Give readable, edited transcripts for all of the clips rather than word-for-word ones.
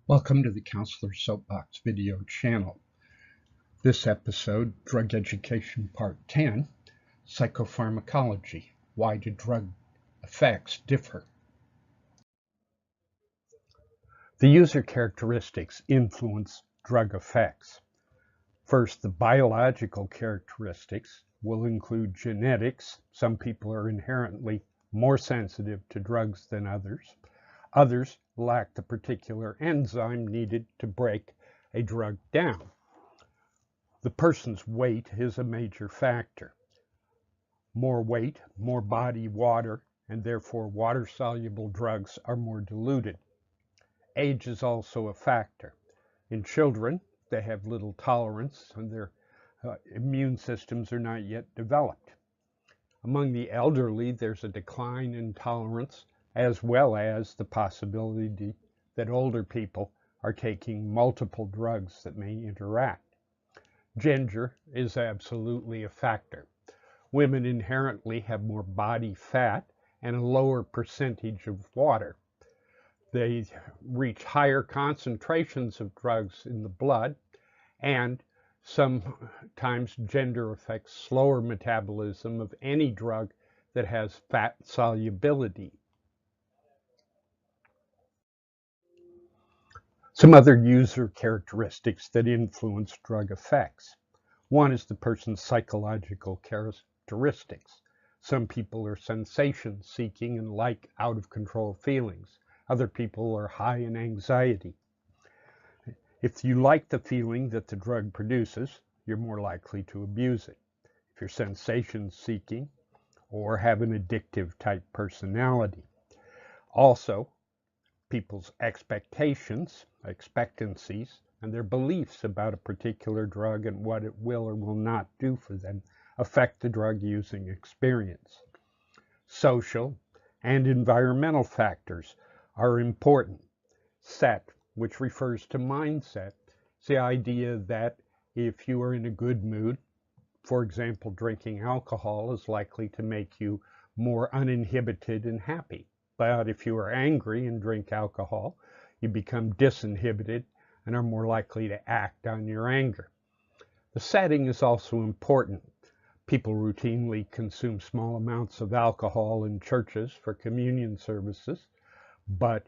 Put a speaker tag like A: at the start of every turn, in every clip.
A: Welcome to the Counselor's Soapbox video channel. This episode, Drug Education Part 10, Psychopharmacology. Why do drug effects differ? The user characteristics influence drug effects. First, the biological characteristics will include genetics. Some people are inherently more sensitive to drugs than others. Others lack the particular enzyme needed to break a drug down. The person's weight is a major factor. More weight, more body water, and therefore water-soluble drugs are more diluted. Age is also a factor. In children, they have little tolerance and their immune systems are not yet developed. Among the elderly, there's a decline in tolerance, as well as the possibility that older people are taking multiple drugs that may interact. Gender is absolutely a factor. Women inherently have more body fat and a lower percentage of water. They reach higher concentrations of drugs in the blood, and sometimes gender affects slower metabolism of any drug that has fat solubility. Some other user characteristics that influence drug effects. One is the person's psychological characteristics. Some people are sensation seeking and like out of control feelings. Other people are high in anxiety. If you like the feeling that the drug produces, you're more likely to abuse it. If you're sensation seeking or have an addictive type personality. Also, people's expectancies, and their beliefs about a particular drug and what it will or will not do for them affect the drug using experience. Social and environmental factors are important. Set, which refers to mindset, is the idea that if you are in a good mood, for example, drinking alcohol is likely to make you more uninhibited and happy. But if you are angry and drink alcohol, you become disinhibited and are more likely to act on your anger. The setting is also important. People routinely consume small amounts of alcohol in churches for communion services, but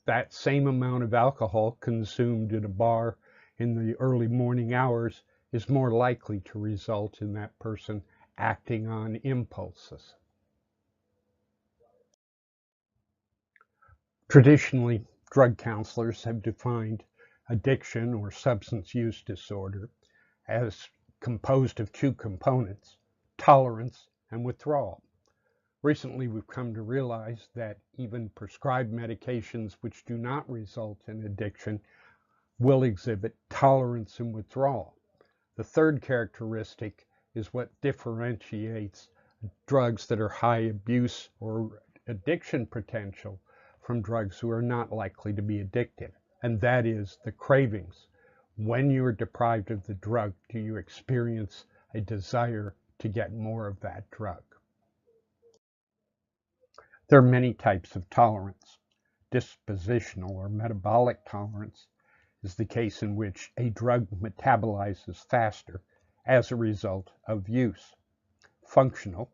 A: that same amount of alcohol consumed in a bar in the early morning hours is more likely to result in that person acting on impulses. Traditionally, drug counselors have defined addiction or substance use disorder as composed of two components, tolerance and withdrawal. Recently, we've come to realize that even prescribed medications which do not result in addiction will exhibit tolerance and withdrawal. The third characteristic is what differentiates drugs that are high abuse or addiction potential from drugs who are not likely to be addictive, and that is the cravings. When you are deprived of the drug, do you experience a desire to get more of that drug? There are many types of tolerance. Dispositional or metabolic tolerance is the case in which a drug metabolizes faster as a result of use. Functional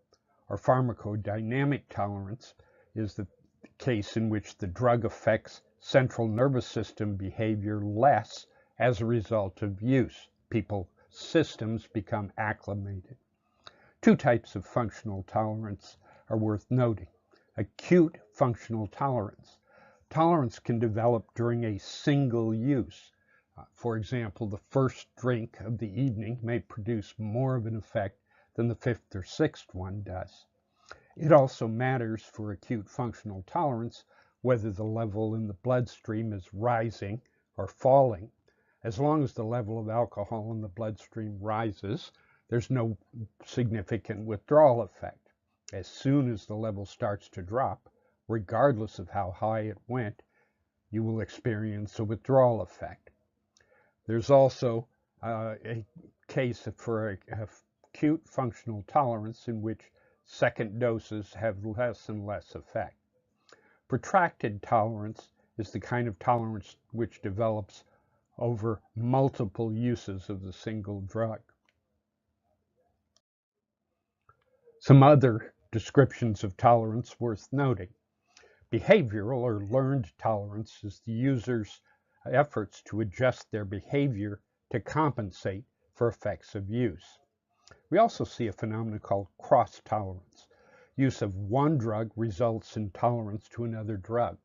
A: or pharmacodynamic tolerance is the case in which the drug affects central nervous system behavior less as a result of use. People's systems become acclimated. Two types of functional tolerance are worth noting. Acute functional tolerance. Tolerance can develop during a single use. For example, the first drink of the evening may produce more of an effect than the fifth or sixth one does. It also matters for acute functional tolerance whether the level in the bloodstream is rising or falling. As long as the level of alcohol in the bloodstream rises, there's no significant withdrawal effect. As soon as the level starts to drop, regardless of how high it went, you will experience a withdrawal effect. There's also a case for acute functional tolerance in which second doses have less and less effect. Protracted tolerance is the kind of tolerance which develops over multiple uses of the single drug. Some other descriptions of tolerance worth noting. Behavioral or learned tolerance is the user's efforts to adjust their behavior to compensate for effects of use. We also see a phenomenon called cross-tolerance. Use of one drug results in tolerance to another drug.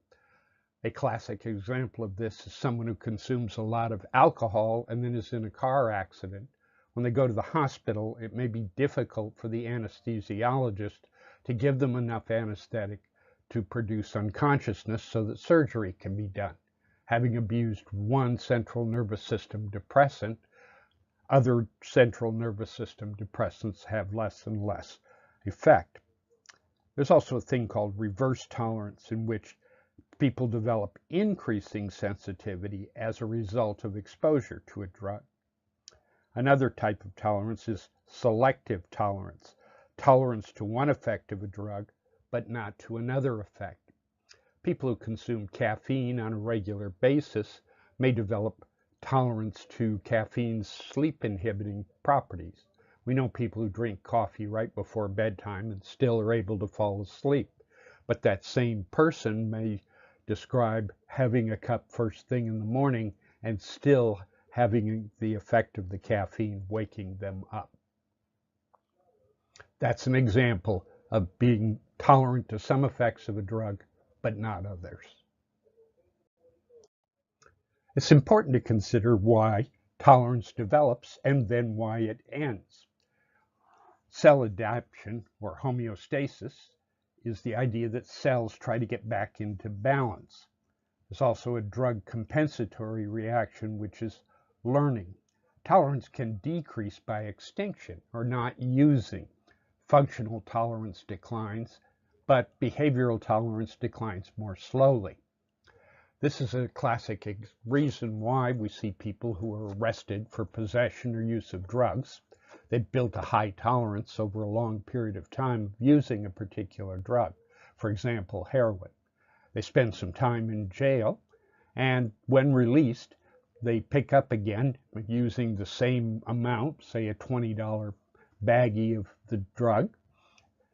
A: A classic example of this is someone who consumes a lot of alcohol and then is in a car accident. When they go to the hospital, it may be difficult for the anesthesiologist to give them enough anesthetic to produce unconsciousness so that surgery can be done. Having abused one central nervous system depressant, other central nervous system depressants have less and less effect. There's also a thing called reverse tolerance, in which people develop increasing sensitivity as a result of exposure to a drug. Another type of tolerance is selective tolerance, tolerance to one effect of a drug, but not to another effect. People who consume caffeine on a regular basis may develop tolerance to caffeine's sleep-inhibiting properties. We know people who drink coffee right before bedtime and still are able to fall asleep, but that same person may describe having a cup first thing in the morning and still having the effect of the caffeine waking them up. That's an example of being tolerant to some effects of a drug, but not others. It's important to consider why tolerance develops and then why it ends. Cell adaptation, or homeostasis, is the idea that cells try to get back into balance. There's also a drug compensatory reaction, which is learning. Tolerance can decrease by extinction or not using. Functional tolerance declines, but behavioral tolerance declines more slowly. This is a classic reason why we see people who are arrested for possession or use of drugs. They've built a high tolerance over a long period of time of using a particular drug, for example, heroin. They spend some time in jail, and when released, they pick up again using the same amount, say a $20 baggie of the drug,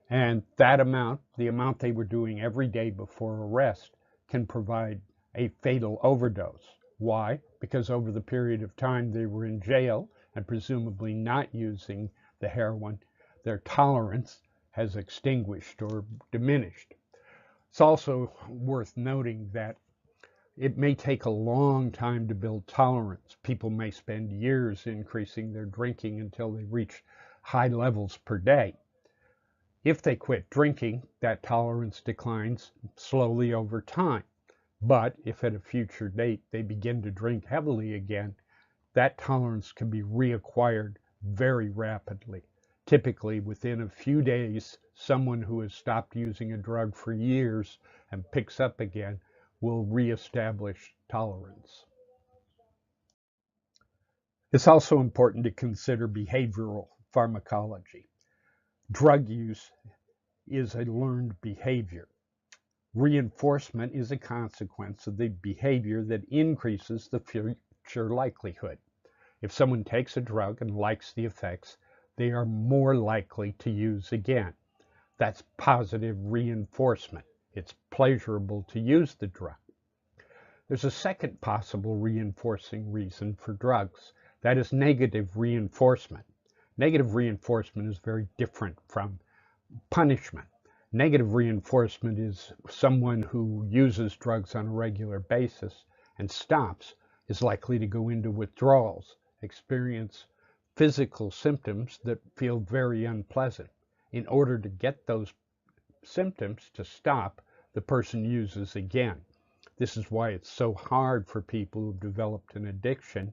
A: and that amount, the amount they were doing every day before arrest, can provide a fatal overdose. Why? Because over the period of time they were in jail and presumably not using the heroin, their tolerance has extinguished or diminished. It's also worth noting that it may take a long time to build tolerance. People may spend years increasing their drinking until they reach high levels per day. If they quit drinking, that tolerance declines slowly over time. But if at a future date they begin to drink heavily again, that tolerance can be reacquired very rapidly. Typically, within a few days, someone who has stopped using a drug for years and picks up again will reestablish tolerance. It's also important to consider behavioral pharmacology. Drug use is a learned behavior. Reinforcement is a consequence of the behavior that increases the future likelihood. If someone takes a drug and likes the effects, they are more likely to use again. That's positive reinforcement. It's pleasurable to use the drug. There's a second possible reinforcing reason for drugs. That is negative reinforcement. Negative reinforcement is very different from punishment. Negative reinforcement is someone who uses drugs on a regular basis and stops is likely to go into withdrawals, experience physical symptoms that feel very unpleasant. In order to get those symptoms to stop, the person uses again. This is why it's so hard for people who've developed an addiction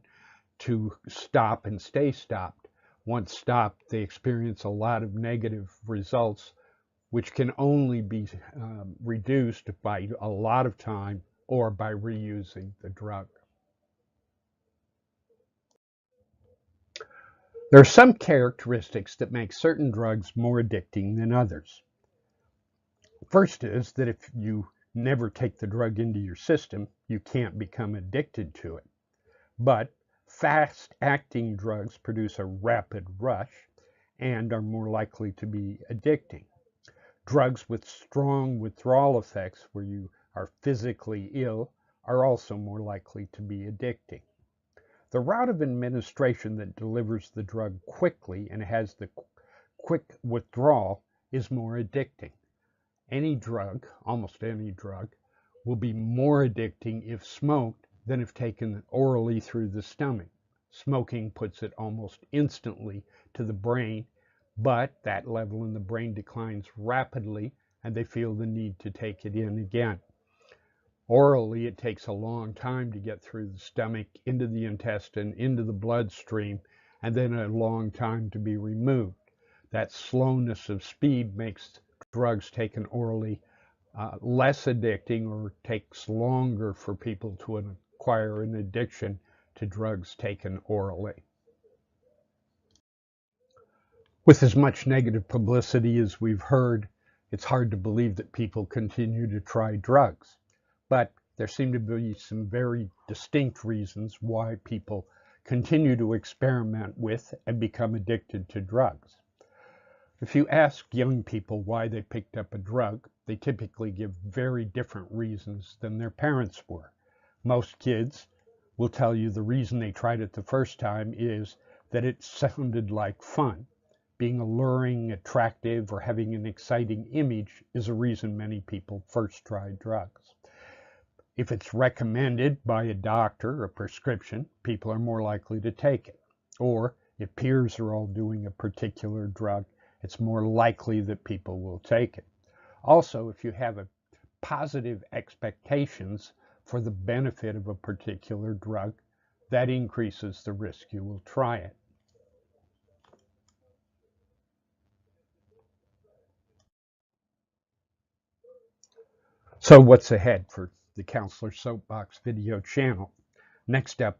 A: to stop and stay stopped. Once stopped, they experience a lot of negative results, which can only be reduced by a lot of time or by reusing the drug. There are some characteristics that make certain drugs more addicting than others. First is that if you never take the drug into your system, you can't become addicted to it. But fast-acting drugs produce a rapid rush and are more likely to be addicting. Drugs with strong withdrawal effects, where you are physically ill, are also more likely to be addicting. The route of administration that delivers the drug quickly and has the quick withdrawal is more addicting. Any drug, almost any drug, will be more addicting if smoked than if taken orally through the stomach. Smoking puts it almost instantly to the brain, but that level in the brain declines rapidly and they feel the need to take it in again. Orally, it takes a long time to get through the stomach, into the intestine, into the bloodstream, and then a long time to be removed. That slowness of speed makes drugs taken orally less addicting, or takes longer for people to acquire an addiction to drugs taken orally. With as much negative publicity as we've heard, it's hard to believe that people continue to try drugs. But there seem to be some very distinct reasons why people continue to experiment with and become addicted to drugs. If you ask young people why they picked up a drug, they typically give very different reasons than their parents were. Most kids will tell you the reason they tried it the first time is that it sounded like fun. Being alluring, attractive, or having an exciting image is a reason many people first try drugs. If it's recommended by a doctor, a prescription, people are more likely to take it. Or if peers are all doing a particular drug, it's more likely that people will take it. Also, if you have a positive expectations for the benefit of a particular drug, that increases the risk you will try it. So what's ahead for the Counselor Soapbox video channel? Next up,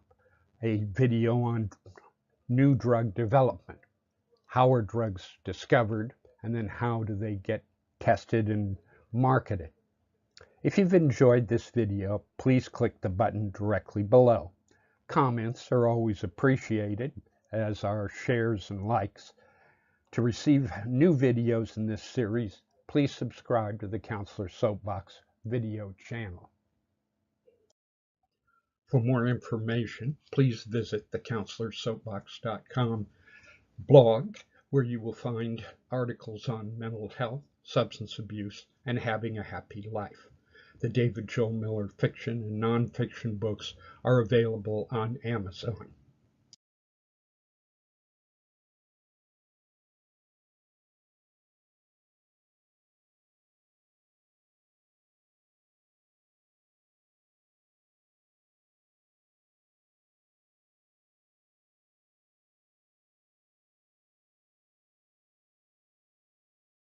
A: a video on new drug development. How are drugs discovered, and then how do they get tested and marketed? If you've enjoyed this video, please click the button directly below. Comments are always appreciated, as are shares and likes. To receive new videos in this series, please subscribe to the Counselor Soapbox video channel. For more information, please visit the Counselorssoapbox.com blog, where you will find articles on mental health, substance abuse, and having a happy life. The David Joel Miller fiction and nonfiction books are available on Amazon.